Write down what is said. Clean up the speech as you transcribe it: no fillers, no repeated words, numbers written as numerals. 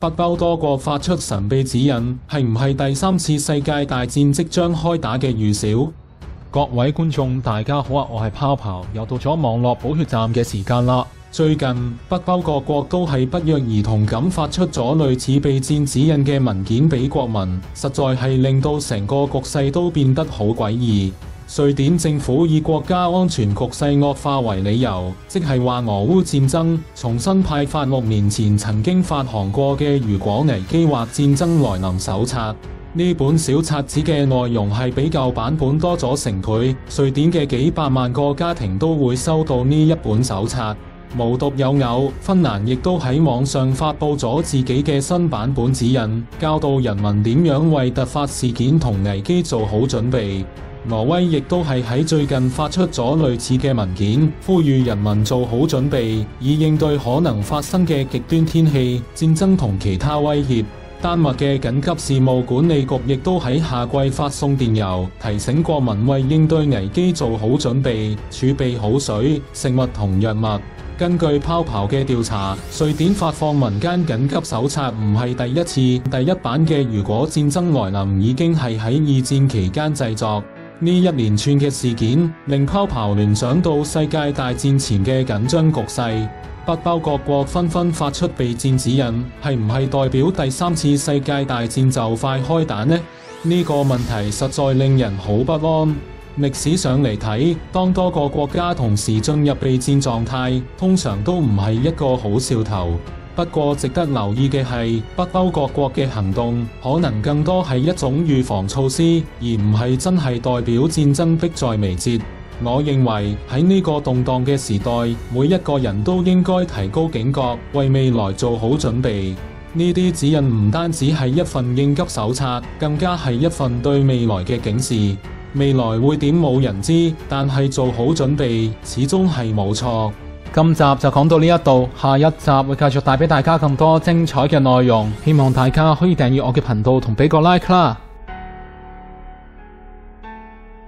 北歐多國發出神秘指引，係唔係第3次世界大戰即將開打嘅預兆？各位觀眾，大家好啊！我係泡泡，又到咗網絡補血站嘅時間啦。最近北歐各國都係不約而同咁發出咗類似備戰指引嘅文件俾國民，實在係令到成個局勢都變得好詭異。瑞典政府以國家安全局勢惡化為理由，即係話俄烏戰爭重新派發6年前曾經發行過嘅如果危機或戰爭來臨手冊。呢本小冊子嘅內容係比舊版本多咗成倍，瑞典嘅幾百萬個家庭都會收到呢一本手冊。無獨有偶，芬蘭亦都喺網上發佈咗自己嘅新版本指引，教導人民點樣為突發事件同危機做好準備。挪威亦都係喺最近發出咗類似嘅文件，呼籲人民做好準備，以應對可能發生嘅極端天氣、戰爭同其他威脅。丹麥嘅緊急事務管理局亦都喺夏季發送電郵，提醒國民為應對危機做好準備，儲備好水、食物同藥物。根據泡泡嘅調查，瑞典發放民間緊急手冊唔係第一次，第一版嘅如果戰爭來臨已經係喺2戰期間製作。呢一連串嘅事件令泡泡聯想到世界大戰前嘅緊張局勢。北歐各國紛紛發出備戰指引，係唔係代表第3次世界大戰就快開打呢？呢個問題實在令人好不安。歷史上嚟睇，當多個國家同時進入備戰狀態，通常都唔係一個好兆頭。不過值得留意嘅係，北歐各國嘅行動可能更多係一種預防措施，而唔係真係代表戰爭迫在眉睫。我認為喺呢個動盪嘅時代，每一個人都應該提高警覺，為未來做好準備。呢啲指引唔單止係一份應急手冊，更加係一份對未來嘅警示。未來會點冇人知，但係做好準備始終係冇錯。今集就講到呢一度，下一集會繼續帶俾大家更多精彩嘅內容，希望大家可以訂閱我嘅頻道同俾個 like 啦。